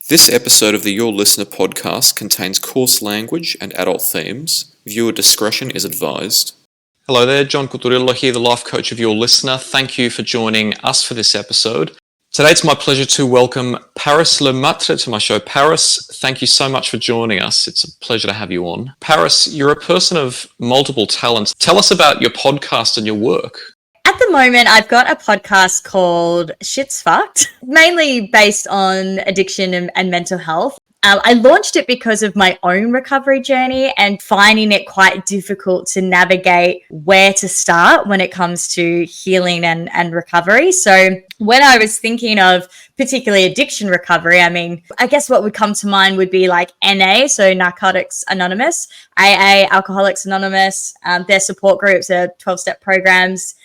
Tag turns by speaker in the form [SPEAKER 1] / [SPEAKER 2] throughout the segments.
[SPEAKER 1] This episode of the Your Listener podcast contains coarse language and adult themes. Viewer discretion is advised. Hello there, John Coturillo here, the life coach of Your Listener. Thank you for joining us for this episode. Today it's my pleasure to welcome Paris Le Maistre to my show. Paris, thank you so much for joining us. It's a pleasure to have you on. Paris, you're a person of multiple talents. Tell us about your podcast and your work.
[SPEAKER 2] At the moment, I've got a podcast called Shit's Fucked, mainly based on addiction and mental health. I launched it because of my own recovery journey and finding it quite difficult to navigate where to start when it comes to healing and recovery. So when I was thinking of particularly addiction recovery, I guess what would come to mind would be like NA, so Narcotics Anonymous, AA, Alcoholics Anonymous, their support groups, their 12-step programs.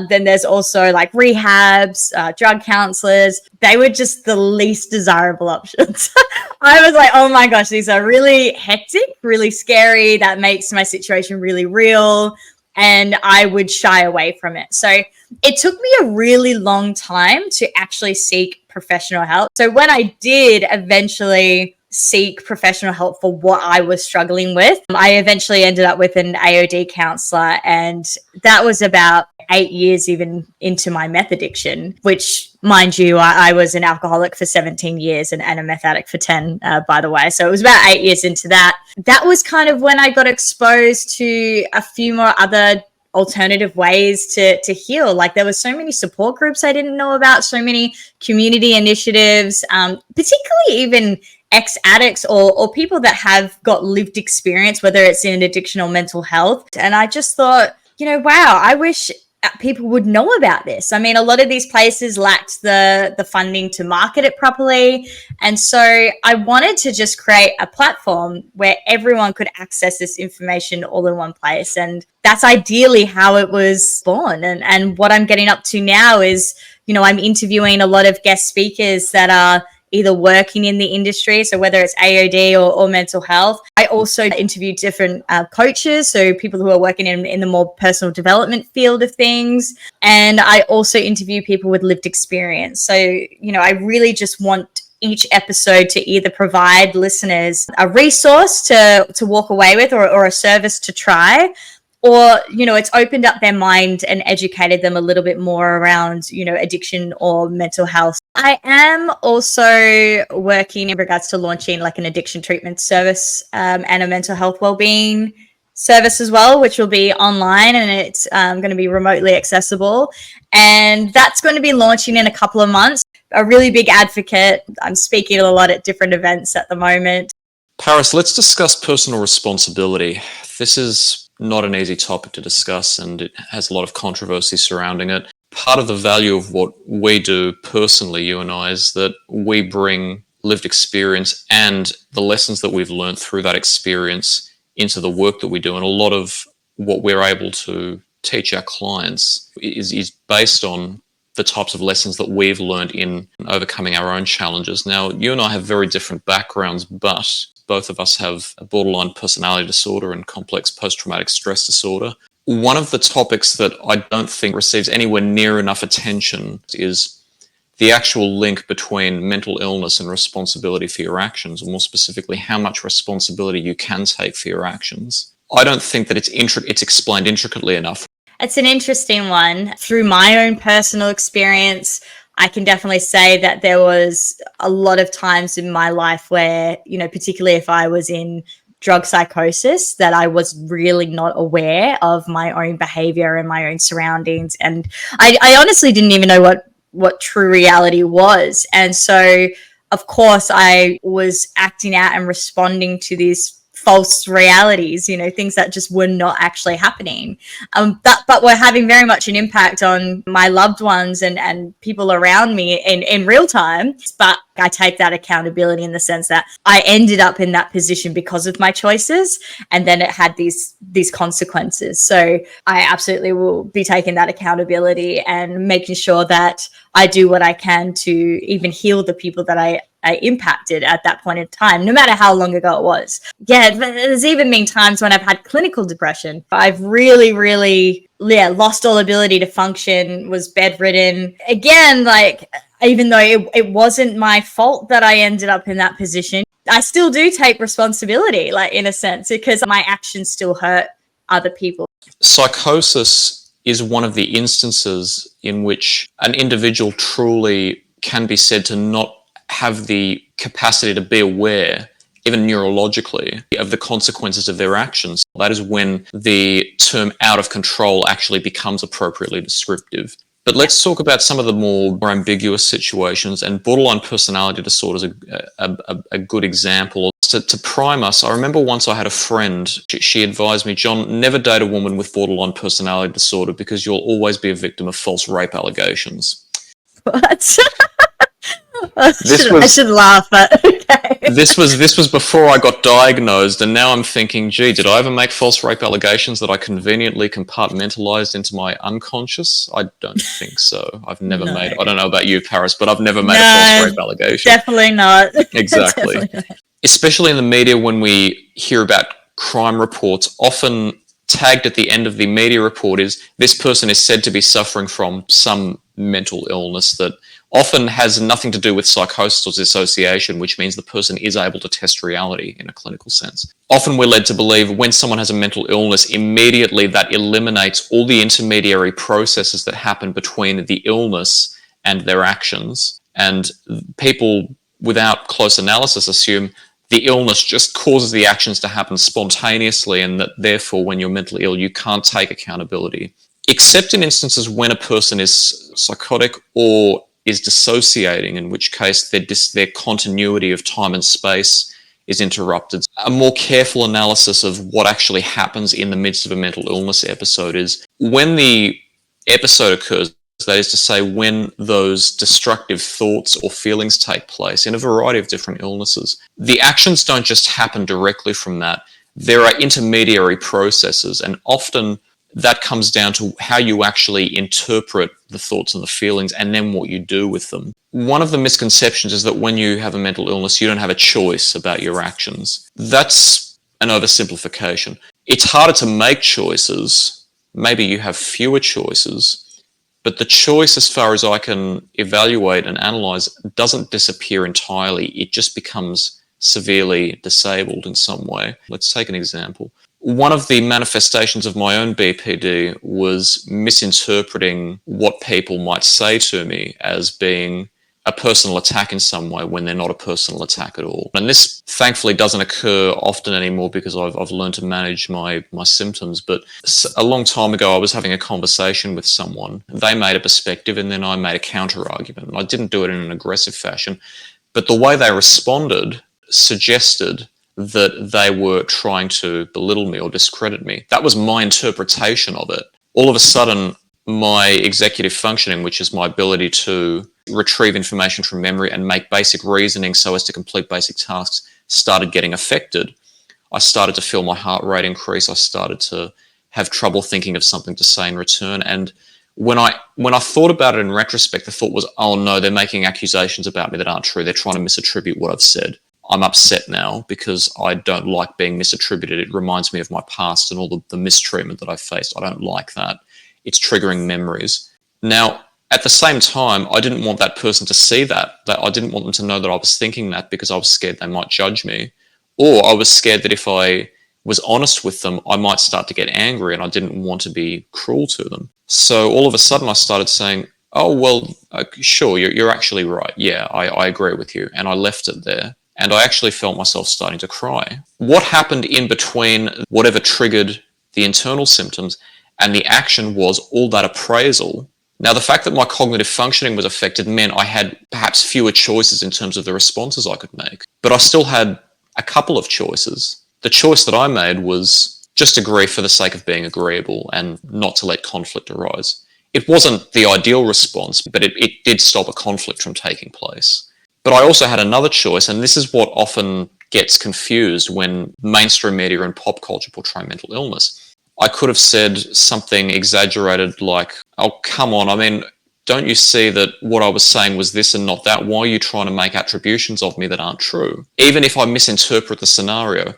[SPEAKER 2] Then there's also like rehabs, drug counselors. They were just the least desirable options. I was like, oh my gosh, these are really hectic, really scary. That makes my situation really real. And I would shy away from it. So it took me a really long time to actually seek professional help. So when I did eventually seek professional help for what I was struggling with, I eventually ended up with an AOD counselor, and that was about 8 years even into my meth addiction, which, mind you, I was an alcoholic for 17 years and a meth addict for 10, by the way. So it was about 8 years into that. That was kind of when I got exposed to a few more other alternative ways to heal. Like there were so many support groups I didn't know about, so many community initiatives, particularly even ex-addicts or people that have got lived experience, whether it's in addiction or mental health. And I just thought, wow, I wish people would know about this. A lot of these places lacked the funding to market it properly. And so I wanted to just create a platform where everyone could access this information all in one place. And that's ideally how it was born. And what I'm getting up to now is, I'm interviewing a lot of guest speakers that are either working in the industry, so whether it's AOD or mental health. I also interview different coaches, so people who are working in the more personal development field of things. And I also interview people with lived experience. So, I really just want each episode to either provide listeners a resource to walk away with or a service to try, or, it's opened up their mind and educated them a little bit more around, addiction or mental health. I am also working in regards to launching like an addiction treatment service and a mental health wellbeing service as well, which will be online, and it's going to be remotely accessible. And that's going to be launching in a couple of months. A really big advocate. I'm speaking a lot at different events at the moment.
[SPEAKER 1] Paris, let's discuss personal responsibility. This is not an easy topic to discuss, and it has a lot of controversy surrounding it. Part of the value of what we do personally, you and I, is that we bring lived experience and the lessons that we've learned through that experience into the work that we do. And a lot of what we're able to teach our clients is based on the types of lessons that we've learned in overcoming our own challenges. Now, you and I have very different backgrounds, but both of us have a borderline personality disorder and complex post-traumatic stress disorder. One of the topics that I don't think receives anywhere near enough attention is the actual link between mental illness and responsibility for your actions, or more specifically, how much responsibility you can take for your actions. I don't think that it's explained intricately enough.
[SPEAKER 2] It's an interesting one. Through my own personal experience, I can definitely say that there was a lot of times in my life where, particularly if I was in drug psychosis, that I was really not aware of my own behavior and my own surroundings. And I honestly didn't even know what true reality was. And so, of course, I was acting out and responding to these false realities, things that just were not actually happening. But were having very much an impact on my loved ones and people around me in real time. But I take that accountability in the sense that I ended up in that position because of my choices, and then it had these consequences. So I absolutely will be taking that accountability and making sure that I do what I can to even heal the people that I impacted at that point in time, no matter how long ago it was. Yeah, there's even been times when I've had clinical depression. I've really lost all ability to function, was bedridden. Again, even though it wasn't my fault that I ended up in that position, I still do take responsibility, like in a sense, because my actions still hurt other people.
[SPEAKER 1] Psychosis is one of the instances in which an individual truly can be said to not have the capacity to be aware, even neurologically, of the consequences of their actions. That is when the term out of control actually becomes appropriately descriptive. But let's talk about some of the more ambiguous situations, and borderline personality disorder is a good example. To prime us, I remember once I had a friend, she advised me, John, never date a woman with borderline personality disorder because you'll always be a victim of false rape allegations.
[SPEAKER 2] What? I should laugh, but okay.
[SPEAKER 1] This was before I got diagnosed, and now I'm thinking, gee, did I ever make false rape allegations that I conveniently compartmentalized into my unconscious? I don't think so. I've never made, I don't know about you, Paris, but I've never made a false rape allegation.
[SPEAKER 2] Definitely not.
[SPEAKER 1] Exactly.
[SPEAKER 2] Definitely not.
[SPEAKER 1] Especially in the media, when we hear about crime reports, often tagged at the end of the media report is, this person is said to be suffering from some mental illness that often has nothing to do with psychosis or dissociation, which means the person is able to test reality in a clinical sense. Often we're led to believe when someone has a mental illness, immediately that eliminates all the intermediary processes that happen between the illness and their actions. And people, without close analysis, assume the illness just causes the actions to happen spontaneously, and that therefore when you're mentally ill, you can't take accountability. Except in instances when a person is psychotic or is dissociating, in which case their continuity of time and space is interrupted. A more careful analysis of what actually happens in the midst of a mental illness episode is when the episode occurs, that is to say, when those destructive thoughts or feelings take place in a variety of different illnesses, the actions don't just happen directly from that. There are intermediary processes, and often that comes down to how you actually interpret the thoughts and the feelings and then what you do with them. One of the misconceptions is that when you have a mental illness, you don't have a choice about your actions. That's an oversimplification. It's harder to make choices. Maybe you have fewer choices, but the choice, as far as I can evaluate and analyze, doesn't disappear entirely. It just becomes severely disabled in some way. Let's take an example. One of the manifestations of my own BPD was misinterpreting what people might say to me as being a personal attack in some way when they're not a personal attack at all. And this thankfully doesn't occur often anymore because I've learned to manage my symptoms. But a long time ago, I was having a conversation with someone. They made a perspective and then I made a counter argument. And I didn't do it in an aggressive fashion, but the way they responded suggested that they were trying to belittle me or discredit me. That was my interpretation of it. All of a sudden, my executive functioning, which is my ability to retrieve information from memory and make basic reasoning so as to complete basic tasks, started getting affected. I started to feel my heart rate increase. I started to have trouble thinking of something to say in return. And when I thought about it in retrospect, the thought was, oh no, they're making accusations about me that aren't true. They're trying to misattribute what I've said. I'm upset now because I don't like being misattributed. It reminds me of my past and all the mistreatment that I faced. I don't like that. It's triggering memories. Now, at the same time, I didn't want that person to see that I didn't want them to know that I was thinking that because I was scared they might judge me. Or I was scared that if I was honest with them, I might start to get angry and I didn't want to be cruel to them. So all of a sudden I started saying, oh, well, sure, you're actually right. Yeah, I agree with you. And I left it there. And I actually felt myself starting to cry. What happened in between whatever triggered the internal symptoms and the action was all that appraisal. Now, the fact that my cognitive functioning was affected meant I had perhaps fewer choices in terms of the responses I could make. But I still had a couple of choices. The choice that I made was just agree for the sake of being agreeable and not to let conflict arise. It wasn't the ideal response, but it did stop a conflict from taking place. But I also had another choice, and this is what often gets confused when mainstream media and pop culture portray mental illness. I could have said something exaggerated like, oh, come on, I mean, don't you see that what I was saying was this and not that? Why are you trying to make attributions of me that aren't true? Even if I misinterpret the scenario,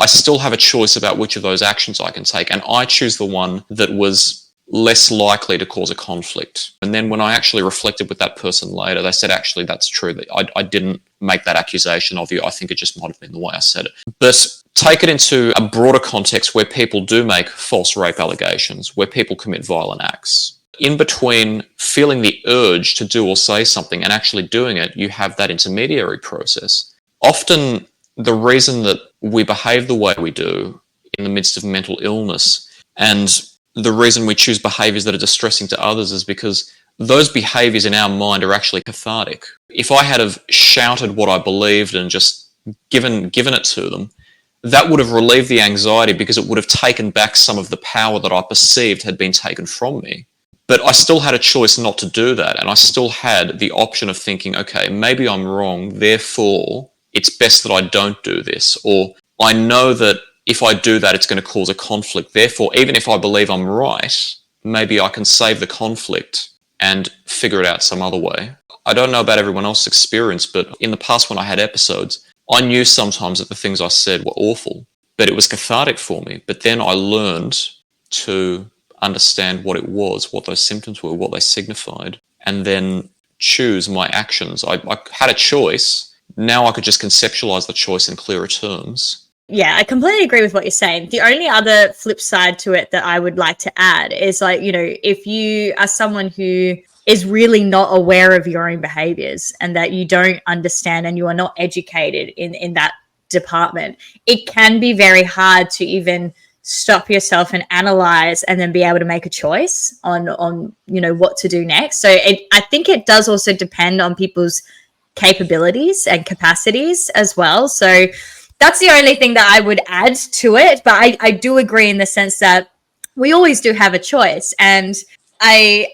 [SPEAKER 1] I still have a choice about which of those actions I can take, and I choose the one that was less likely to cause a conflict. And then when I actually reflected with that person later, they said, actually, that's true. I didn't make that accusation of you. I think it just might have been the way I said it. But take it into a broader context where people do make false rape allegations, where people commit violent acts. In between feeling the urge to do or say something and actually doing it, you have that intermediary process. Often the reason that we behave the way we do in the midst of mental illness, and the reason we choose behaviours that are distressing to others, is because those behaviours in our mind are actually cathartic. If I had have shouted what I believed and just given it to them, that would have relieved the anxiety, because it would have taken back some of the power that I perceived had been taken from me. But I still had a choice not to do that, and I still had the option of thinking, okay, maybe I'm wrong, therefore it's best that I don't do this, or I know that if I do that, it's going to cause a conflict. Therefore, even if I believe I'm right, maybe I can save the conflict and figure it out some other way. I don't know about everyone else's experience, but in the past when I had episodes, I knew sometimes that the things I said were awful, but it was cathartic for me. But then I learned to understand what it was, what those symptoms were, what they signified, and then choose my actions. I had a choice. Now I could just conceptualize the choice in clearer terms.
[SPEAKER 2] Yeah, I completely agree with what you're saying. The only other flip side to it that I would like to add is, like, you know, if you are someone who is really not aware of your own behaviors and that you don't understand and you are not educated in that department, it can be very hard to even stop yourself and analyze and then be able to make a choice on you know, what to do next. So I think it does also depend on people's capabilities and capacities as well. So that's the only thing that I would add to it. But I do agree in the sense that we always do have a choice. And I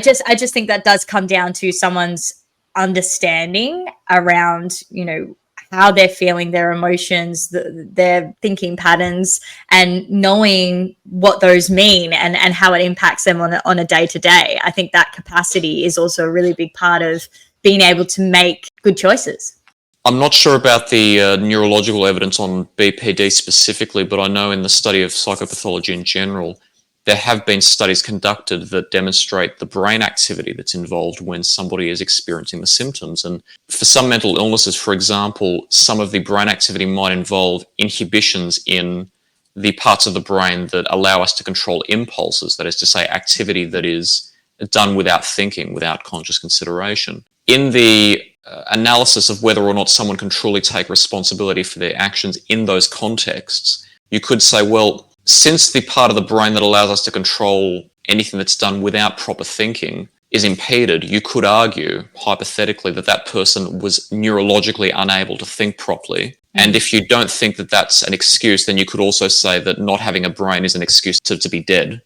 [SPEAKER 2] just think that does come down to someone's understanding around, you know, how they're feeling, their emotions, their thinking patterns, and knowing what those mean and how it impacts them on a day-to-day. I think that capacity is also a really big part of being able to make good choices.
[SPEAKER 1] I'm not sure about the neurological evidence on BPD specifically, but I know in the study of psychopathology in general, there have been studies conducted that demonstrate the brain activity that's involved when somebody is experiencing the symptoms. And for some mental illnesses, for example, some of the brain activity might involve inhibitions in the parts of the brain that allow us to control impulses, that is to say, activity that is done without thinking, without conscious consideration. In the analysis of whether or not someone can truly take responsibility for their actions in those contexts, you could say, well, since the part of the brain that allows us to control anything that's done without proper thinking is impeded, you could argue, hypothetically, that that person was neurologically unable to think properly. And if you don't think that that's an excuse, then you could also say that not having a brain is an excuse to be dead.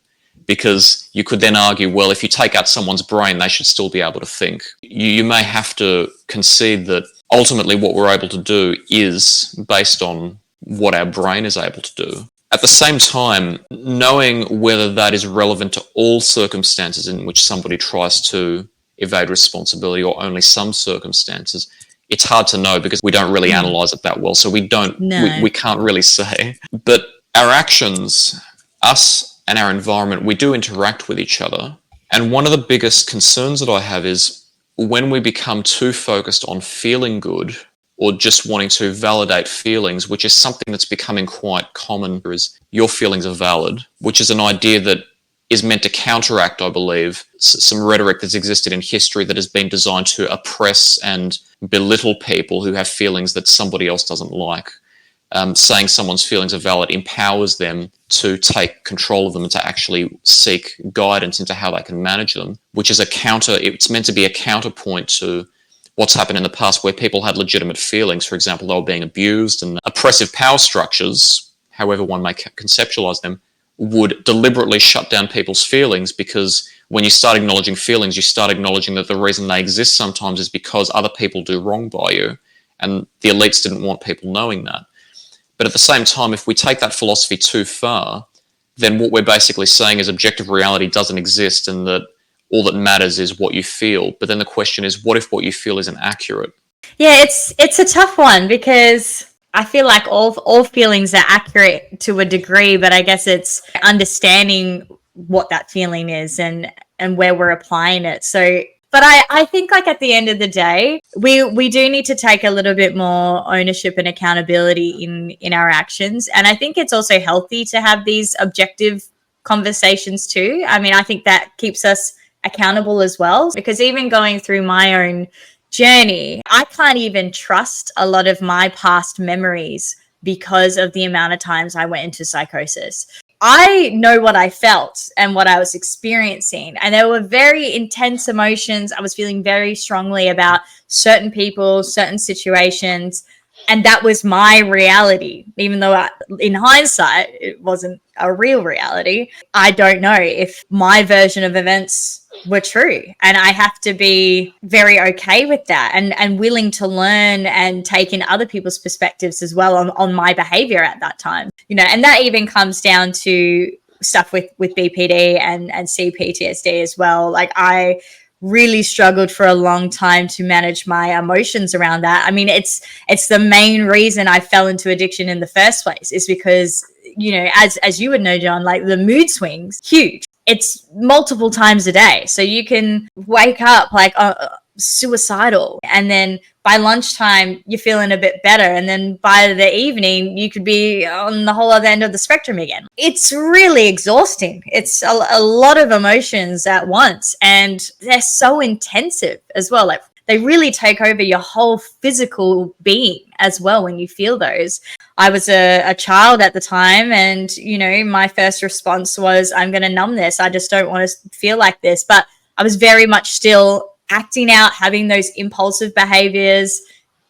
[SPEAKER 1] Because you could then argue, well, if you take out someone's brain, they should still be able to think. You may have to concede that ultimately what we're able to do is based on what our brain is able to do. At the same time, knowing whether that is relevant to all circumstances in which somebody tries to evade responsibility or only some circumstances, it's hard to know because we don't really analyse it that well. So we can't really say. But our actions, us and our environment, we do interact with each other. And one of the biggest concerns that I have is when we become too focused on feeling good or just wanting to validate feelings, which is something that's becoming quite common, is your feelings are valid, which is an idea that is meant to counteract, I believe, some rhetoric that's existed in history that has been designed to oppress and belittle people who have feelings that somebody else doesn't like. Saying someone's feelings are valid empowers them to take control of them and to actually seek guidance into how they can manage them, which is it's meant to be a counterpoint to what's happened in the past where people had legitimate feelings. For example, they were being abused, and oppressive power structures, however one may conceptualize them, would deliberately shut down people's feelings, because when you start acknowledging feelings, you start acknowledging that the reason they exist sometimes is because other people do wrong by you, and the elites didn't want people knowing that. But at the same time, if we take that philosophy too far, then what we're basically saying is objective reality doesn't exist and that all that matters is what you feel. But then the question is, what if what you feel isn't accurate?
[SPEAKER 2] Yeah, it's a tough one because I feel like all feelings are accurate to a degree, but I guess it's understanding what that feeling is and where we're applying it. So but I think like at the end of the day, we do need to take a little bit more ownership and accountability in our actions. And I think it's also healthy to have these objective conversations too. I mean, I think that keeps us accountable as well, because even going through my own journey, I can't even trust a lot of my past memories because of the amount of times I went into psychosis. I know what I felt and what I was experiencing. And there were very intense emotions. I was feeling very strongly about certain people, certain situations. And that was my reality, even though in hindsight, it wasn't a real reality. I don't know if my version of events were true. And I have to be very okay with that and willing to learn and take in other people's perspectives as well on my behavior at that time. And that even comes down to stuff with BPD and CPTSD as well. Like I really struggled for a long time to manage my emotions around that. I mean, it's the main reason I fell into addiction in the first place, is because, as you would know, John, like the mood swings, huge. It's multiple times a day. So you can wake up like suicidal, and then by lunchtime you're feeling a bit better, and then by the evening you could be on the whole other end of the spectrum again. It's really exhausting. It's a lot of emotions at once, and they're so intensive as well. Like they really take over your whole physical being as well when you feel those. I was a child at the time, and my first response was, I'm going to numb this. I just don't want to feel like this. But I was very much still acting out, having those impulsive behaviors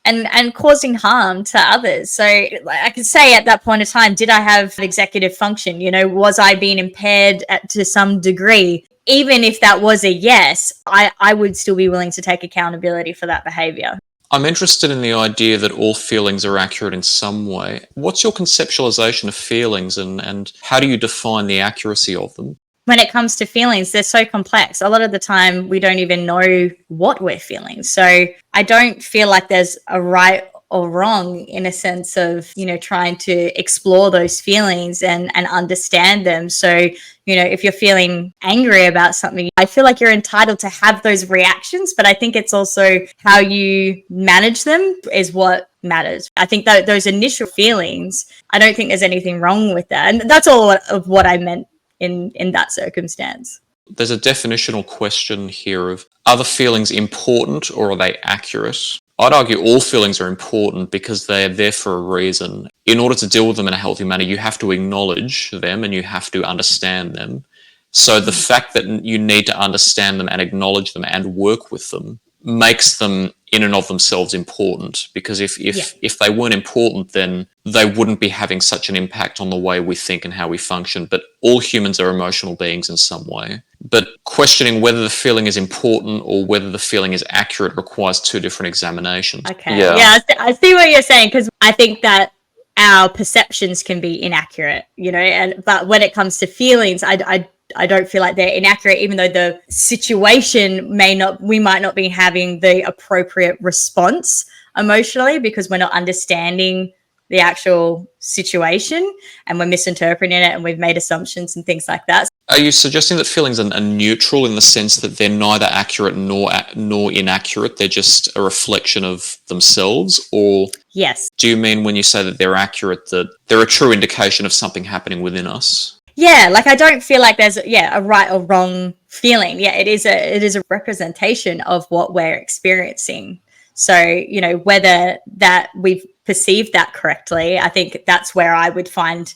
[SPEAKER 2] and causing harm to others. So I could say at that point of time, did I have executive function? Was I being impaired to some degree? Even if that was a yes, I would still be willing to take accountability for that behavior.
[SPEAKER 1] I'm interested in the idea that all feelings are accurate in some way. What's your conceptualization of feelings, and how do you define the accuracy of them?
[SPEAKER 2] When it comes to feelings, they're so complex. A lot of the time, we don't even know what we're feeling. So I don't feel like there's a right or wrong in a sense of, trying to explore those feelings and understand them. So, if you're feeling angry about something, I feel like you're entitled to have those reactions, but I think it's also how you manage them is what matters. I think that those initial feelings, I don't think there's anything wrong with that. And that's all of what I meant in that circumstance.
[SPEAKER 1] There's a definitional question here of, are the feelings important or are they accurate? I'd argue all feelings are important because they're there for a reason. In order to deal with them in a healthy manner, you have to acknowledge them and you have to understand them. So the fact that you need to understand them and acknowledge them and work with them makes them in and of themselves important, because if they weren't important, then they wouldn't be having such an impact on the way we think and how we function. But all humans are emotional beings in some way. But questioning whether the feeling is important or whether the feeling is accurate requires two different examinations.
[SPEAKER 2] Okay. Yeah, I see what you're saying, because I think that our perceptions can be inaccurate, but when it comes to feelings, I don't feel like they're inaccurate, even though the situation we might not be having the appropriate response emotionally because we're not understanding the actual situation and we're misinterpreting it and we've made assumptions and things like that.
[SPEAKER 1] Are you suggesting that feelings are neutral in the sense that they're neither accurate nor inaccurate? They're just a reflection of themselves? Or
[SPEAKER 2] yes.
[SPEAKER 1] Do you mean when you say that they're accurate, that they're a true indication of something happening within us?
[SPEAKER 2] Yeah, like I don't feel like there's a right or wrong feeling. Yeah, it is a representation of what we're experiencing. So, whether that we've perceived that correctly, I think that's where I would find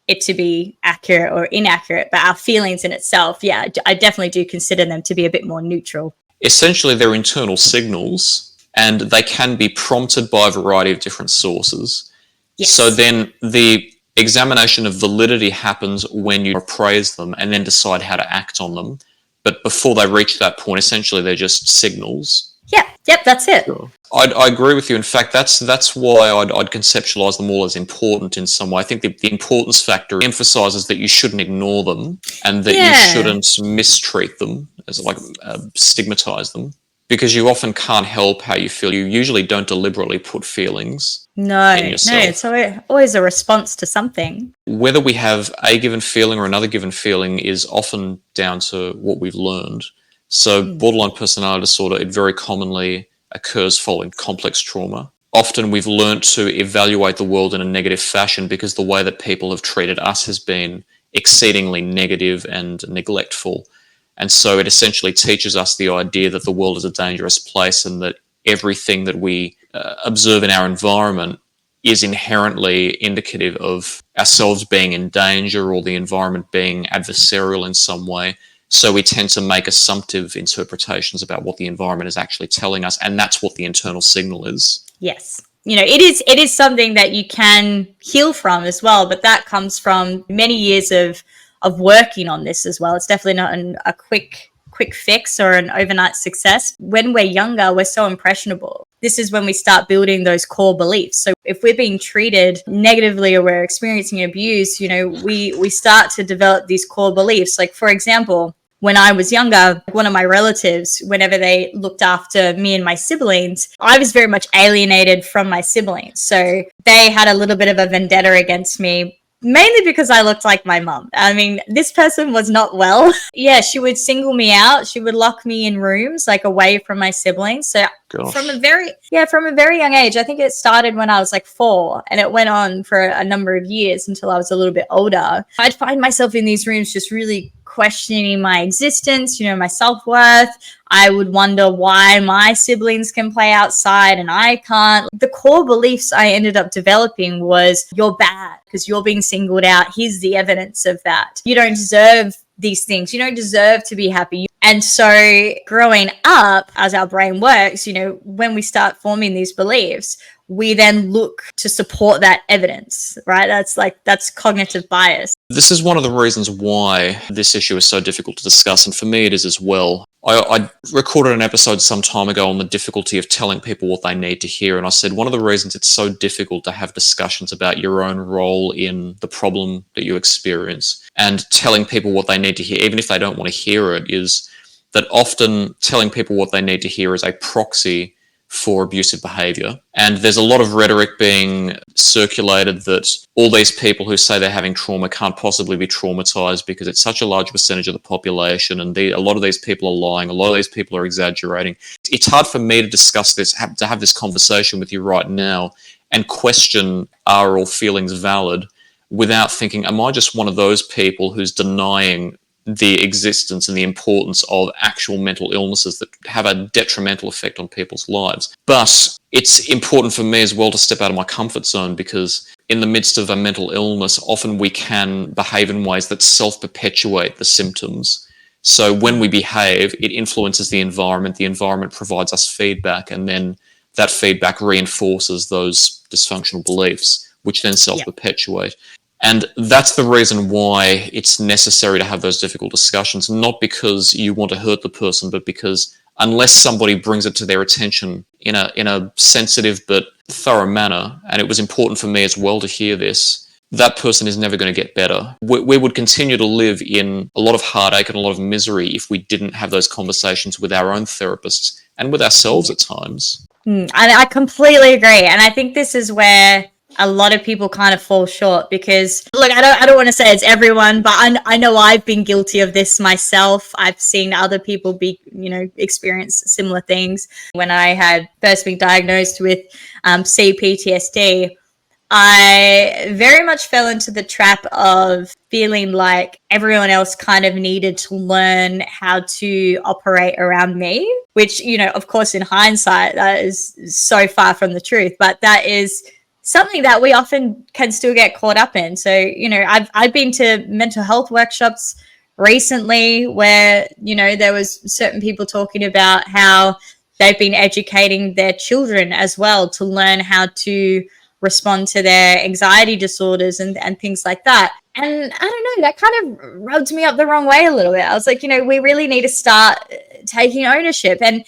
[SPEAKER 2] it to be accurate or inaccurate. But our feelings in itself, I definitely do consider them to be a bit more neutral.
[SPEAKER 1] Essentially, they're internal signals, and they can be prompted by a variety of different sources. Yes. So then the examination of validity happens when you appraise them and then decide how to act on them. But before they reach that point, essentially they're just signals.
[SPEAKER 2] Yep, that's it.
[SPEAKER 1] Sure. I agree with you. In fact, that's why I'd conceptualize them all as important in some way. I think the importance factor emphasizes that you shouldn't ignore them and that you shouldn't mistreat them, as stigmatize them. because you often can't help how you feel. You usually don't deliberately put feelings
[SPEAKER 2] No,
[SPEAKER 1] in yourself.
[SPEAKER 2] it's always a response to something.
[SPEAKER 1] Whether we have a given feeling or another given feeling is often down to what we've learned. So borderline personality disorder, it very commonly occurs following complex trauma. Often we've learned to evaluate the world in a negative fashion because the way that people have treated us has been exceedingly negative and neglectful. And so it essentially teaches us the idea that the world is a dangerous place and that everything that we observe in our environment is inherently indicative of ourselves being in danger or the environment being adversarial in some way. So we tend to make assumptive interpretations about what the environment is actually telling us, and that's what the internal signal is.
[SPEAKER 2] Yes. It is something that you can heal from as well, but that comes from many years of working on this as well. It's definitely not a quick fix or an overnight success. When we're younger, we're so impressionable. This is when we start building those core beliefs. So if we're being treated negatively or we're experiencing abuse, we start to develop these core beliefs. Like, for example, when I was younger, one of my relatives, whenever they looked after me and my siblings, I was very much alienated from my siblings. So they had a little bit of a vendetta against me, mainly because I looked like my mum. I mean, this person was not well. Yeah, she would single me out. She would lock me in rooms, like, away from my siblings. So from a very young age, I think it started when I was like 4, and it went on for a number of years until I was a little bit older. I'd find myself in these rooms just really questioning my existence, my self-worth. I would wonder why my siblings can play outside and I can't. The core beliefs I ended up developing was, you're bad because you're being singled out. Here's the evidence of that. You don't deserve these things. You don't deserve to be happy. And so growing up, as our brain works, when we start forming these beliefs, we then look to support that evidence, right? That's cognitive bias.
[SPEAKER 1] This is one of the reasons why this issue is so difficult to discuss, and for me it is as well. I recorded an episode some time ago on the difficulty of telling people what they need to hear, and I said one of the reasons it's so difficult to have discussions about your own role in the problem that you experience and telling people what they need to hear, even if they don't want to hear it, is that often telling people what they need to hear is a proxy for abusive behavior. And there's a lot of rhetoric being circulated that all these people who say they're having trauma can't possibly be traumatized because it's such a large percentage of the population, and a lot of these people are lying, a lot of these people are exaggerating. It's hard for me to discuss this, to have this conversation with you right now and question, are all feelings valid, without thinking, am I just one of those people who's denying the existence and the importance of actual mental illnesses that have a detrimental effect on people's lives? But it's important for me as well to step out of my comfort zone, because in the midst of a mental illness, often we can behave in ways that self-perpetuate the symptoms. So when we behave, it influences the environment provides us feedback, and then that feedback reinforces those dysfunctional beliefs, which then self-perpetuate. And that's the reason why it's necessary to have those difficult discussions, not because you want to hurt the person, but because unless somebody brings it to their attention in a sensitive but thorough manner, and it was important for me as well to hear this, that person is never going to get better. We would continue to live in a lot of heartache and a lot of misery if we didn't have those conversations with our own therapists and with ourselves at times.
[SPEAKER 2] I completely agree. And I think this is where a lot of people kind of fall short, because, look, I don't want to say it's everyone, but I know I've been guilty of this myself. I've seen other people experience similar things. When I had first been diagnosed with CPTSD, I very much fell into the trap of feeling like everyone else kind of needed to learn how to operate around me, which, of course, in hindsight, that is so far from the truth, but that is something that we often can still get caught up in. So, I've been to mental health workshops recently where, there was certain people talking about how they've been educating their children as well to learn how to respond to their anxiety disorders and things like that. And I don't know, that kind of rubbed me up the wrong way a little bit. I was like, we really need to start taking ownership. And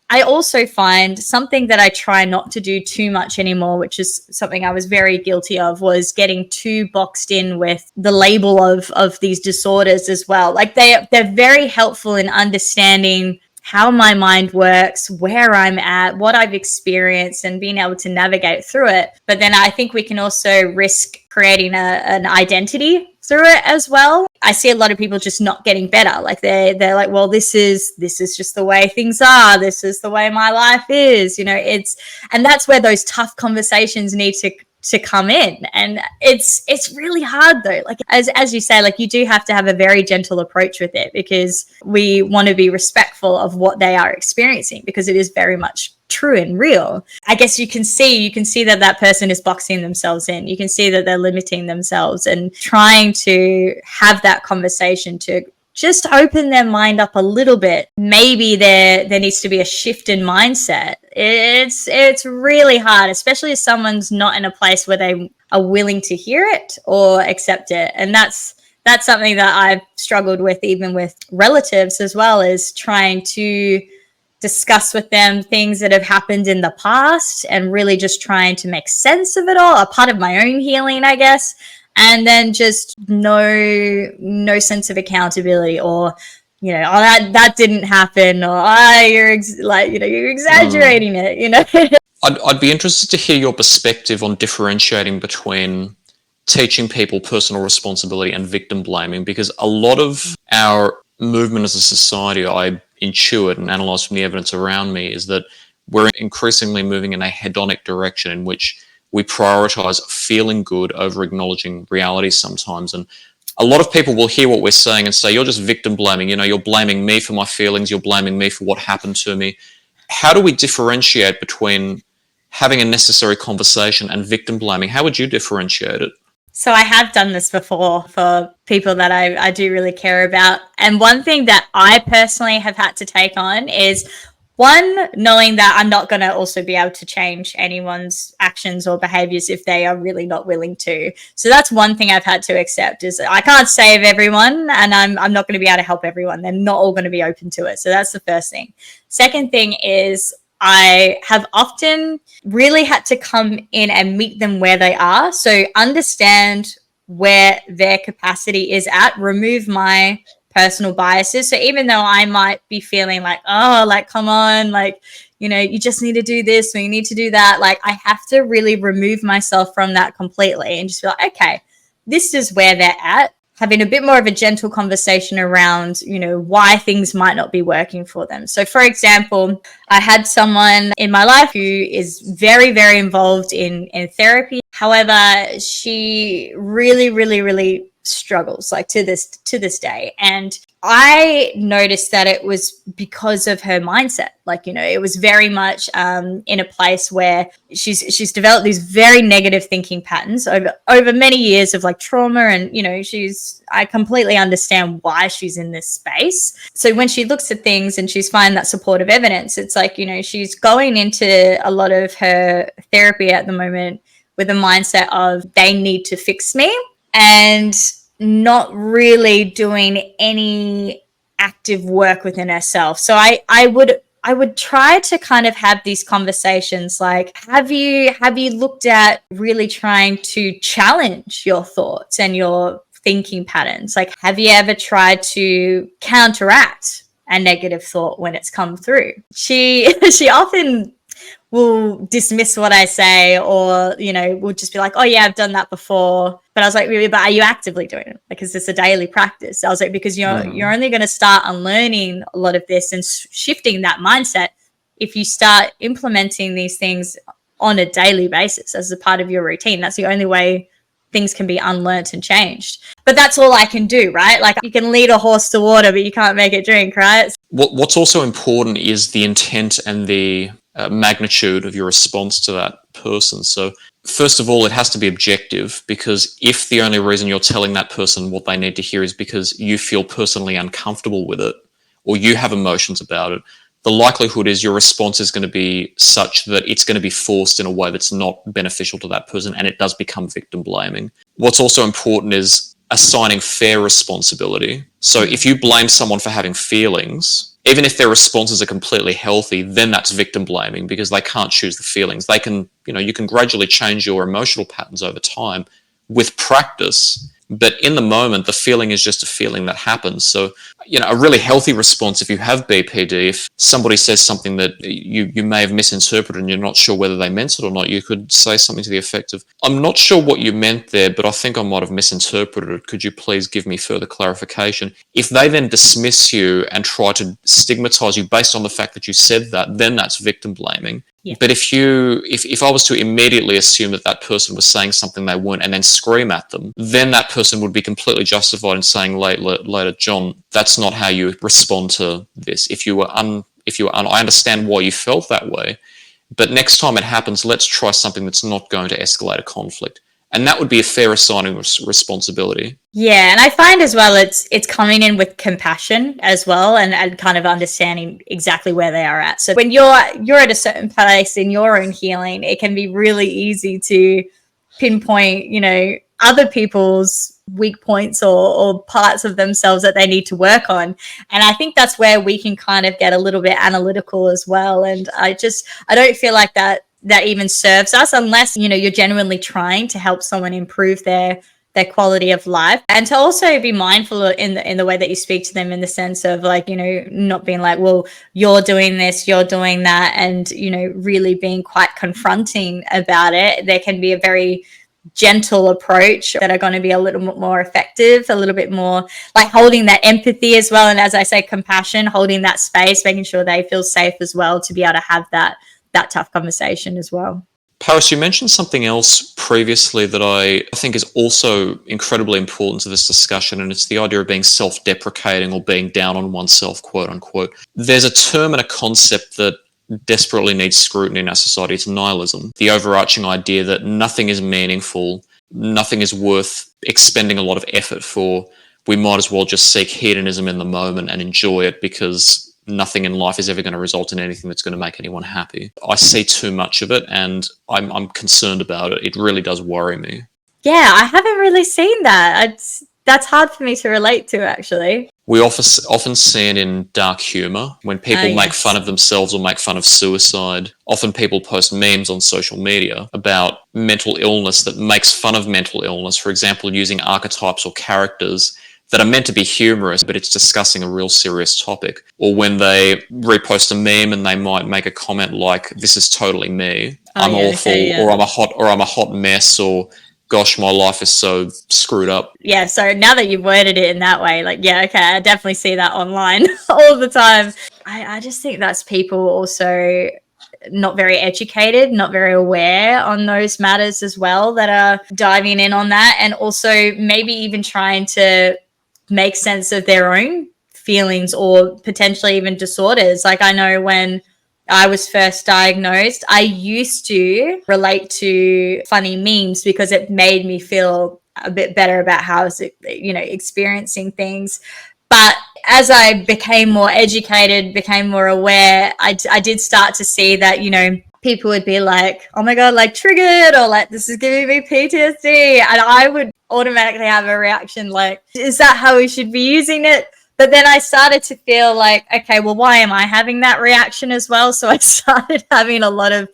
[SPEAKER 2] I also find something that I try not to do too much anymore, which is something I was very guilty of, was getting too boxed in with the label of these disorders as well. Like they're very helpful in understanding how my mind works, where I'm at, what I've experienced, and being able to navigate through it. But then I think we can also risk creating an identity through it as well. I see a lot of people just not getting better. Like they're like, well, this is just the way things are. This is the way my life is. And that's where those tough conversations need to come in. And it's really hard though. Like as you say, like you do have to have a very gentle approach with it, because we want to be respectful of what they are experiencing, because it is very much true and real. I guess you can see that person is boxing themselves in. You can see that they're limiting themselves, and trying to have that conversation to just open their mind up a little bit. Maybe there needs to be a shift in mindset. It's really hard, especially if someone's not in a place where they are willing to hear it or accept it. And that's something that I've struggled with, even with relatives as well, is trying to discuss with them things that have happened in the past and really just trying to make sense of it all, a part of my own healing, I guess. And then just no sense of accountability, or that didn't happen, or you're exaggerating it.
[SPEAKER 1] I'd be interested to hear your perspective on differentiating between teaching people personal responsibility and victim blaming, because a lot of our movement as a society, I intuit and analyze from the evidence around me, is that we're increasingly moving in a hedonic direction in which we prioritize feeling good over acknowledging reality sometimes. And a lot of people will hear what we're saying and say, you're just victim blaming, you're blaming me for my feelings, you're blaming me for what happened to me. How do we differentiate between having a necessary conversation and victim blaming? How would you differentiate it?
[SPEAKER 2] So I have done this before for people that I do really care about. And one thing that I personally have had to take on is, one, knowing that I'm not going to also be able to change anyone's actions or behaviors if they are really not willing to. So that's one thing I've had to accept, is I can't save everyone, and I'm not going to be able to help everyone. They're not all going to be open to it. So that's the first thing. Second thing is, I have often really had to come in and meet them where they are. So understand where their capacity is at, remove my personal biases. So even though I might be feeling like, oh, like, come on, like, you just need to do this or you need to do that. Like, I have to really remove myself from that completely and just be like, okay, this is where they're at. Having a bit more of a gentle conversation around, why things might not be working for them. So for example, I had someone in my life who is very, very involved in therapy. However, she really, really, really struggles, like to this day. And I noticed that it was because of her mindset. Like, it was very much in a place where she's developed these very negative thinking patterns over many years of like trauma. And, I completely understand why she's in this space. So when she looks at things and she's finding that supportive evidence, it's like, she's going into a lot of her therapy at the moment with a mindset of they need to fix me, and not really doing any active work within herself. So I would try to kind of have these conversations like, have you looked at really trying to challenge your thoughts and your thinking patterns? Like, have you ever tried to counteract a negative thought when it's come through? She often will dismiss what I say, or, will just be like, oh yeah, I've done that before. But I was like, really, but are you actively doing it? Like, is this a daily practice? I was like, because you're only going to start unlearning a lot of this and shifting that mindset if you start implementing these things on a daily basis as a part of your routine. That's the only way things can be unlearned and changed. But that's all I can do, right? Like, you can lead a horse to water, but you can't make it drink, right?
[SPEAKER 1] What's also important is the intent and the magnitude of your response to that person. So first of all, it has to be objective, because if the only reason you're telling that person what they need to hear is because you feel personally uncomfortable with it, or you have emotions about it, the likelihood is your response is going to be such that it's going to be forced in a way that's not beneficial to that person, and it does become victim blaming. What's also important is assigning fair responsibility. So if you blame someone for having feelings, even if their responses are completely healthy, then that's victim blaming, because they can't choose the feelings. They can, you can gradually change your emotional patterns over time, with practice. But in the moment, the feeling is just a feeling that happens. So, a really healthy response if you have BPD, if somebody says something that you may have misinterpreted and you're not sure whether they meant it or not, you could say something to the effect of, I'm not sure what you meant there, but I think I might have misinterpreted it. Could you please give me further clarification? If they then dismiss you and try to stigmatize you based on the fact that you said that, then that's victim blaming.
[SPEAKER 2] Yeah.
[SPEAKER 1] But if I was to immediately assume that person was saying something they weren't and then scream at them, then that person would be completely justified in saying later, John, that's not how you respond to this. I understand why you felt that way, but next time it happens, let's try something that's not going to escalate a conflict. And that would be a fair assigning of responsibility.
[SPEAKER 2] Yeah, and I find as well it's coming in with compassion as well, and kind of understanding exactly where they are at. So when you're at a certain place in your own healing, it can be really easy to pinpoint, other people's weak points or parts of themselves that they need to work on. And I think that's where we can kind of get a little bit analytical as well. And I don't feel like that even serves us unless, you're genuinely trying to help someone improve their quality of life, and to also be mindful in the way that you speak to them, in the sense of like, not being like, well, you're doing this, you're doing that, and, really being quite confronting about it. There can be a very gentle approach that are going to be a little bit more effective, a little bit more like holding that empathy as well. And as I say, compassion, holding that space, making sure they feel safe as well to be able to have that tough conversation as well.
[SPEAKER 1] Paris, you mentioned something else previously that I think is also incredibly important to this discussion, and it's the idea of being self-deprecating or being down on oneself, quote unquote. There's a term and a concept that desperately needs scrutiny in our society. It's nihilism. The overarching idea that nothing is meaningful, nothing is worth expending a lot of effort for. We might as well just seek hedonism in the moment and enjoy it, because nothing in life is ever going to result in anything that's going to make anyone happy. I see too much of it, and I'm concerned about it. It really does worry me.
[SPEAKER 2] Yeah, I haven't really seen that. That's hard for me to relate to, actually.
[SPEAKER 1] We often see it in dark humour, when people make fun of themselves or make fun of suicide. Often people post memes on social media about mental illness that makes fun of mental illness, for example, using archetypes or characters that are meant to be humorous, but it's discussing a real serious topic. Or when they repost a meme and they might make a comment like, "This is totally me. I'm awful," or I'm a hot mess," or "Gosh, my life is so screwed up."
[SPEAKER 2] Yeah, so now that you've worded it in that way, like, yeah, okay, I definitely see that online all the time. I just think that's people also not very educated, not very aware on those matters as well, that are diving in on that, and also maybe even trying to make sense of their own feelings or potentially even disorders. Like, I know when I was first diagnosed, I used to relate to funny memes because it made me feel a bit better about how I was, experiencing things. But as I became more educated, became more aware, I did start to see that, people would be like, "Oh my God, like triggered," or like, "This is giving me PTSD." And I would automatically have a reaction like, is that how we should be using it? But then I started to feel like, okay, well, why am I having that reaction as well? So I started having a lot of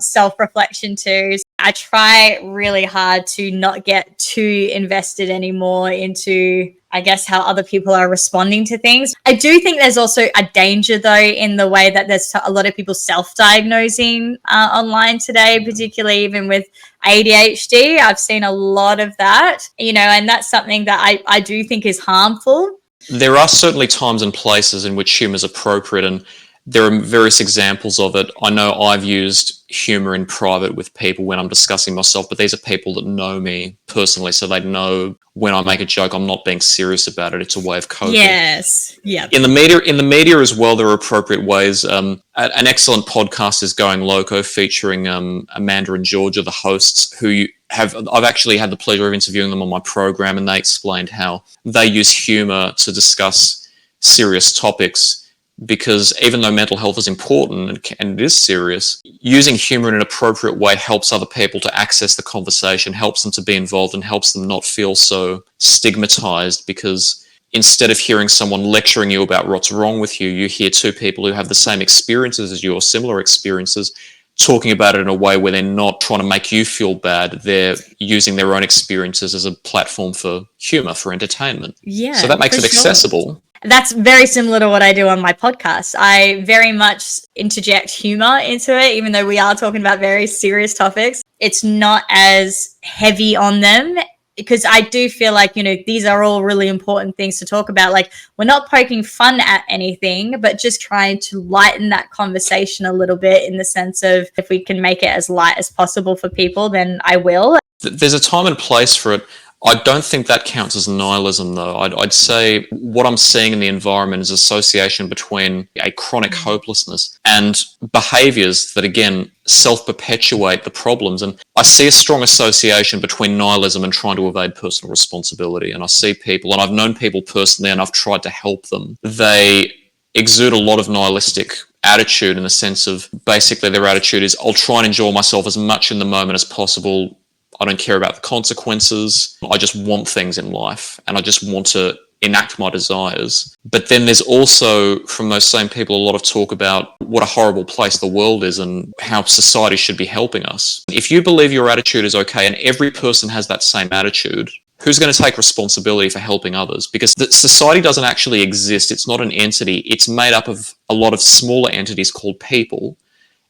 [SPEAKER 2] self-reflection too. I try really hard to not get too invested anymore into, I guess, how other people are responding to things. I do think there's also a danger, though, in the way that there's a lot of people self-diagnosing online today, particularly even with ADHD. I've seen a lot of that, and that's something that I do think is harmful.
[SPEAKER 1] There are certainly times and places in which humour is appropriate, and there are various examples of it. I know I've used humour in private with people when I'm discussing myself, but these are people that know me personally, so they know when I make a joke, I'm not being serious about it. It's a way of coping.
[SPEAKER 2] Yes. Yeah.
[SPEAKER 1] In the media as well, there are appropriate ways. An excellent podcast is Going Loco, featuring Amanda and Georgia, the hosts, I've actually had the pleasure of interviewing them on my program, and they explained how they use humour to discuss serious topics. Because even though mental health is important and it is serious, using humour in an appropriate way helps other people to access the conversation, helps them to be involved, and helps them not feel so stigmatised. Because instead of hearing someone lecturing you about what's wrong with you, you hear two people who have the same experiences as you or similar experiences talking about it in a way where they're not trying to make you feel bad. They're using their own experiences as a platform for humor, for entertainment.
[SPEAKER 2] Yeah,
[SPEAKER 1] so that makes
[SPEAKER 2] for
[SPEAKER 1] it
[SPEAKER 2] sure.
[SPEAKER 1] accessible.
[SPEAKER 2] That's very similar to what I do on my podcast. I very much interject humor into it, even though we are talking about very serious topics. It's not as heavy on them because I do feel like, these are all really important things to talk about. Like, we're not poking fun at anything, but just trying to lighten that conversation a little bit, in the sense of, if we can make it as light as possible for people, then I will.
[SPEAKER 1] There's a time and place for it. I don't think that counts as nihilism, though. I'd say what I'm seeing in the environment is association between a chronic hopelessness and behaviours that, again, self-perpetuate the problems. And I see a strong association between nihilism and trying to evade personal responsibility. And I see people, and I've known people personally, and I've tried to help them. They exude a lot of nihilistic attitude, in the sense of, basically their attitude is, I'll try and enjoy myself as much in the moment as possible. I don't care about the consequences. I just want things in life, and I just want to enact my desires. But then there's also, from those same people, a lot of talk about what a horrible place the world is and how society should be helping us. If you believe your attitude is okay, and every person has that same attitude, who's going to take responsibility for helping others? Because society doesn't actually exist. It's not an entity. It's made up of a lot of smaller entities called people.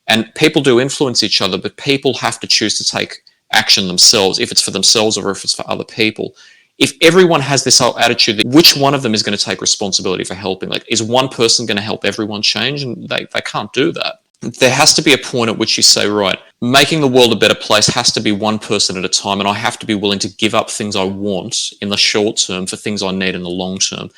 [SPEAKER 1] And people do influence each other, but people have to choose to take action themselves, if it's for themselves or if it's for other people. If everyone has this whole attitude, which one of them is going to take responsibility for helping? Like, is one person going to help everyone change? And they can't do that. There has to be a point at which you say, right, making the world a better place has to be one person at a time, and I have to be willing to give up things I want in the short term for things I need in the long term.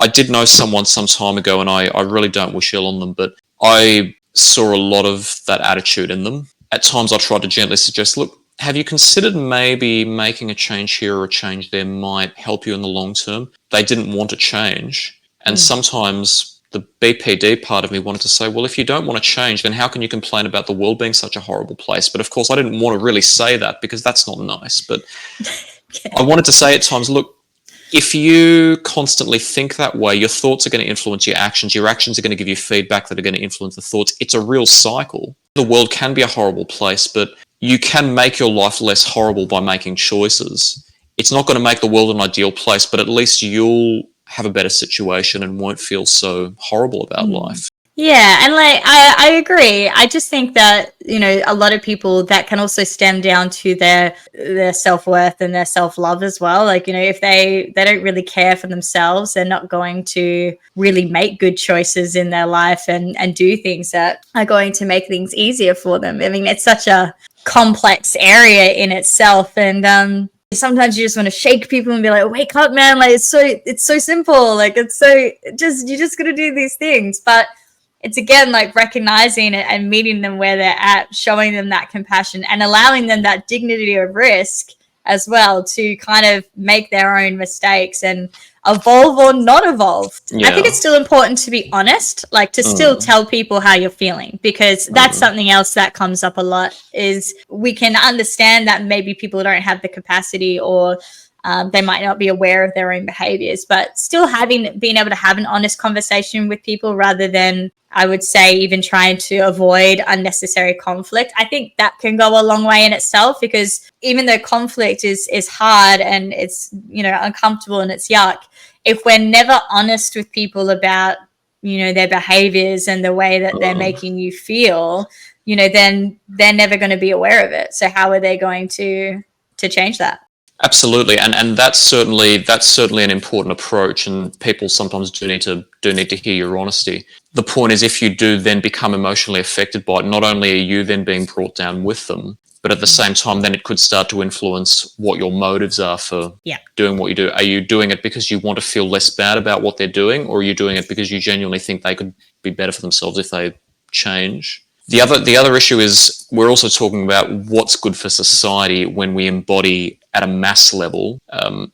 [SPEAKER 1] I did know someone some time ago, and I really don't wish ill on them, but I saw a lot of that attitude in them. At times I tried to gently suggest, look, have you considered maybe making a change here or a change there might help you in the long term? They didn't want to change. And sometimes the BPD part of me wanted to say, well, if you don't want to change, then how can you complain about the world being such a horrible place? But of course, I didn't want to really say that, because that's not nice. But I wanted to say at times, look, if you constantly think that way, your thoughts are going to influence your actions. Your actions are going to give you feedback that are going to influence the thoughts. It's a real cycle. The world can be a horrible place, but you can make your life less horrible by making choices. It's not going to make the world an ideal place, but at least you'll have a better situation and won't feel so horrible about life.
[SPEAKER 2] Yeah, and I agree. I just think that, a lot of people, that can also stem down to their self-worth and their self-love as well. Like, if they don't really care for themselves, they're not going to really make good choices in their life and do things that are going to make things easier for them. I mean, it's such a complex area in itself, and sometimes you just want to shake people and be like, wake up, man, like it's so simple, like you just gotta do these things. But it's, again, like recognizing it and meeting them where they're at, showing them that compassion and allowing them that dignity of risk as well, to kind of make their own mistakes and evolve or not evolve.
[SPEAKER 1] Yeah.
[SPEAKER 2] I think it's still important to be honest, like to still tell people how you're feeling, because that's something else that comes up a lot, is we can understand that maybe people don't have the capacity, or they might not be aware of their own behaviors, but still being able to have an honest conversation with people, rather than, I would say, even trying to avoid unnecessary conflict. I think that can go a long way in itself, because even though conflict is hard and it's, uncomfortable and it's yuck, if we're never honest with people about, their behaviors and the way that they're making you feel, then they're never going to be aware of it. So how are they going to change that?
[SPEAKER 1] Absolutely, and that's certainly an important approach, and people sometimes do need to hear your honesty. The point is, if you do then become emotionally affected by it, not only are you then being brought down with them, but at the same time, then it could start to influence what your motives are for doing what you do. Are you doing it because you want to feel less bad about what they're doing, or are you doing it because you genuinely think they could be better for themselves if they change? The other issue is, we're also talking about what's good for society when we embody at a mass level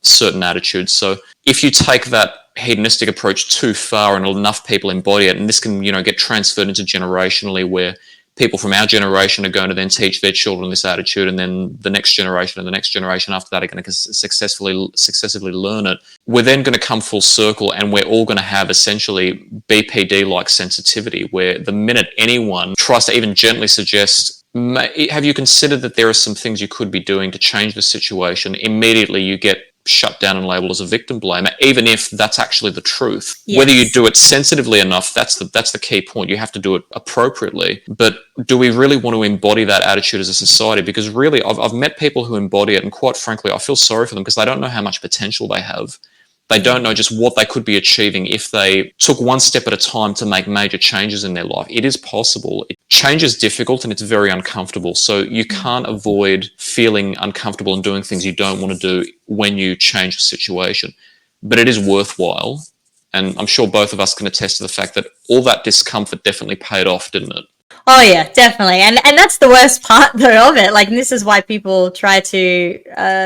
[SPEAKER 1] certain attitudes. So if you take that hedonistic approach too far and enough people embody it, and this can get transferred into generationally, where people from our generation are going to then teach their children this attitude, and then the next generation and the next generation after that are going to successively learn it. We're then going to come full circle, and we're all going to have essentially BPD-like sensitivity, where the minute anyone tries to even gently suggest, have you considered that there are some things you could be doing to change the situation, immediately you get shut down and labeled as a victim blamer, even if that's actually the truth. Yes. Whether you do it sensitively enough, that's the key point. You have to do it appropriately. But do we really want to embody that attitude as a society? Because really, I've met people who embody it, and quite frankly, I feel sorry for them because they don't know how much potential they have. They don't know just what they could be achieving if they took one step at a time to make major changes in their life. It is possible. Change is difficult and it's very uncomfortable. So you can't avoid feeling uncomfortable and doing things you don't want to do when you change a situation. But it is worthwhile. And I'm sure both of us can attest to the fact that all that discomfort definitely paid off, didn't it?
[SPEAKER 2] Oh yeah, definitely. And that's the worst part though of it. Like, this is why people try to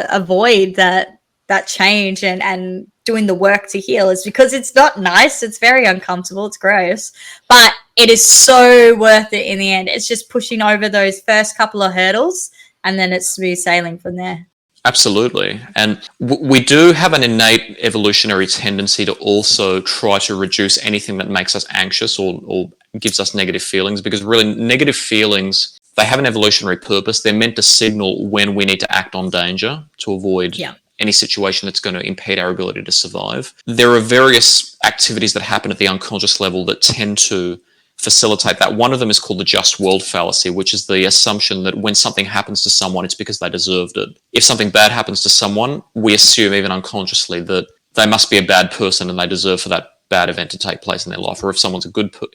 [SPEAKER 2] avoid that change and doing the work to heal, is because it's not nice. It's very uncomfortable. It's gross, but it is so worth it in the end. It's just pushing over those first couple of hurdles, and then it's smooth sailing from there.
[SPEAKER 1] Absolutely. And we do have an innate evolutionary tendency to also try to reduce anything that makes us anxious or gives us negative feelings, because really negative feelings, they have an evolutionary purpose. They're meant to signal when we need to act on danger to avoid any situation that's going to impede our ability to survive. There are various activities that happen at the unconscious level that tend to facilitate that. One of them is called the just world fallacy, which is the assumption that when something happens to someone, it's because they deserved it. If something bad happens to someone, we assume even unconsciously that they must be a bad person and they deserve for that bad event to take place in their life. Or if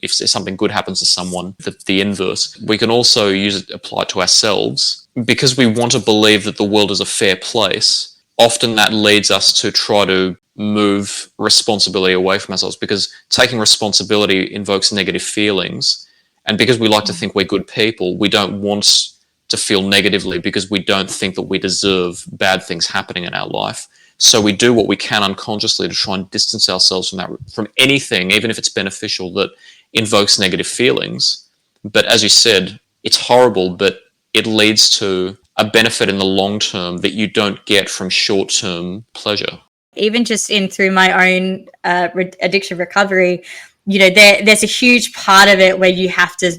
[SPEAKER 1] if something good happens to someone, the inverse. We can also apply it to ourselves, because we want to believe that the world is a fair place. Often that leads us to try to move responsibility away from ourselves, because taking responsibility invokes negative feelings. And because we like to think we're good people, we don't want to feel negatively because we don't think that we deserve bad things happening in our life. So we do what we can unconsciously to try and distance ourselves from anything, even if it's beneficial, that invokes negative feelings. But as you said, it's horrible, but it leads to a benefit in the long term that you don't get from short-term pleasure.
[SPEAKER 2] Even just through my own addiction recovery, there's a huge part of it where you have to,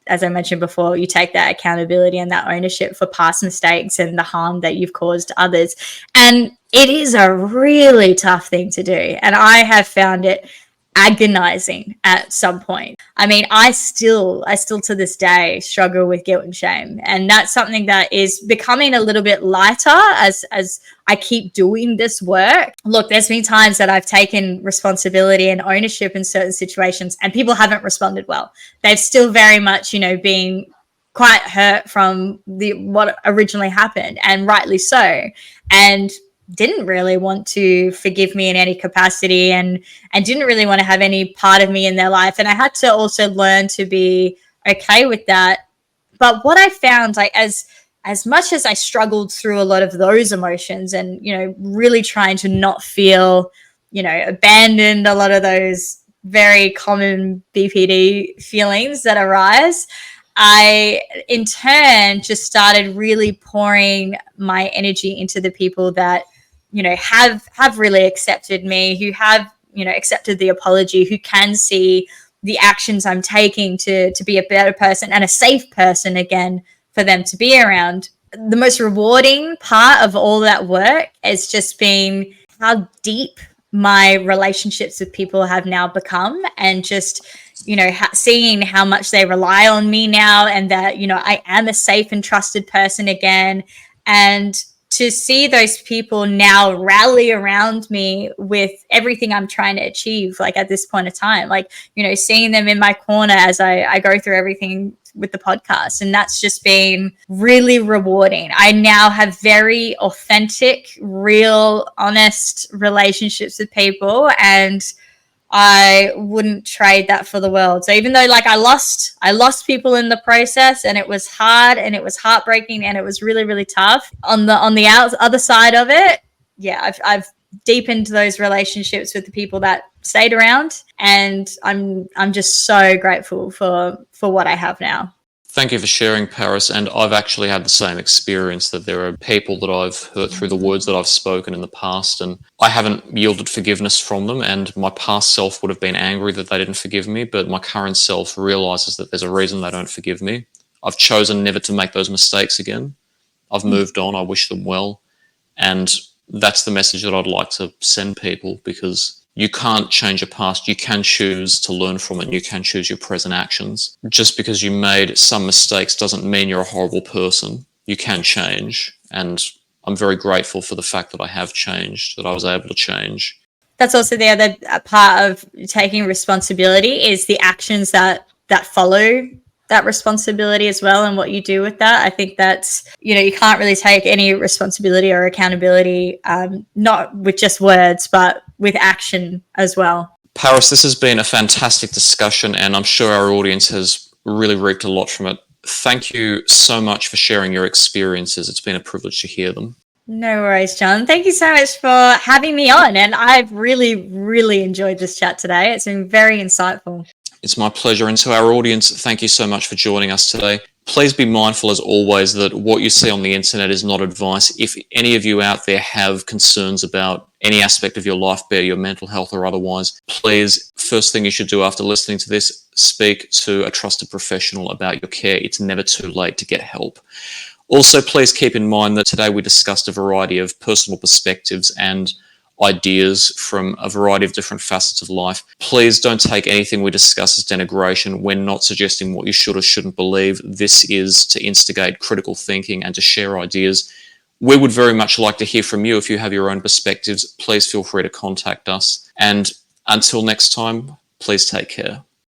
[SPEAKER 2] as I mentioned before, you take that accountability and that ownership for past mistakes and the harm that you've caused others. And it is a really tough thing to do. And I have found it agonizing at some point. I mean, I still to this day struggle with guilt and shame, and that's something that is becoming a little bit lighter as I keep doing this work. Look, there's been times that I've taken responsibility and ownership in certain situations and people haven't responded well. They've still very much, been quite hurt from what originally happened, and rightly so, and didn't really want to forgive me in any capacity and didn't really want to have any part of me in their life. And I had to also learn to be okay with that. But what I found, like, as much as I struggled through a lot of those emotions and, really trying to not feel, abandoned, a lot of those very common BPD feelings that arise, I, in turn, just started really pouring my energy into the people that, have really accepted me, who have, accepted the apology, who can see the actions I'm taking to be a better person and a safe person again for them to be around. The most rewarding part of all that work has just been how deep my relationships with people have now become, and just, seeing how much they rely on me now, and that, I am a safe and trusted person again. And to see those people now rally around me with everything I'm trying to achieve, like at this point of time, like, seeing them in my corner as I go through everything with the podcast. And that's just been really rewarding. I now have very authentic, real, honest relationships with people, and I wouldn't trade that for the world. So even though, like, I lost people in the process, and it was hard and it was heartbreaking and it was really, really tough, on the other side of it, yeah, I've deepened those relationships with the people that stayed around, and I'm just so grateful for what I have now.
[SPEAKER 1] Thank you for sharing, Paris. And I've actually had the same experience, that there are people that I've hurt through the words that I've spoken in the past, and I haven't yielded forgiveness from them. And my past self would have been angry that they didn't forgive me, but my current self realizes that there's a reason they don't forgive me. I've chosen never to make those mistakes again. I've moved on. I wish them well. And that's the message that I'd like to send people, because you can't change your past. You can choose to learn from it, and you can choose your present actions. Just because you made some mistakes doesn't mean you're a horrible person. You can change. And I'm very grateful for the fact that I have changed, that I was able to change.
[SPEAKER 2] That's also the other part of taking responsibility, is the actions that follow that responsibility as well, and what you do with that. I think that's, you can't really take any responsibility or accountability, not with just words, but with action as well.
[SPEAKER 1] Paris, this has been a fantastic discussion, and I'm sure our audience has really reaped a lot from it. Thank you so much for sharing your experiences. It's been a privilege to hear them.
[SPEAKER 2] No worries, John. Thank you so much for having me on. And I've really, really enjoyed this chat today. It's been very insightful.
[SPEAKER 1] It's my pleasure. And to our audience, thank you so much for joining us today. Please be mindful, as always, that what you see on the internet is not advice. If any of you out there have concerns about any aspect of your life, be it your mental health or otherwise, please, first thing you should do after listening to this, speak to a trusted professional about your care. It's never too late to get help. Also, please keep in mind that today we discussed a variety of personal perspectives and ideas from a variety of different facets of life. Please don't take anything we discuss as denigration. We're not suggesting what you should or shouldn't believe. This is to instigate critical thinking and to share ideas. We would very much like to hear from you. If you have your own perspectives, please feel free to contact us. And until next time, please take care.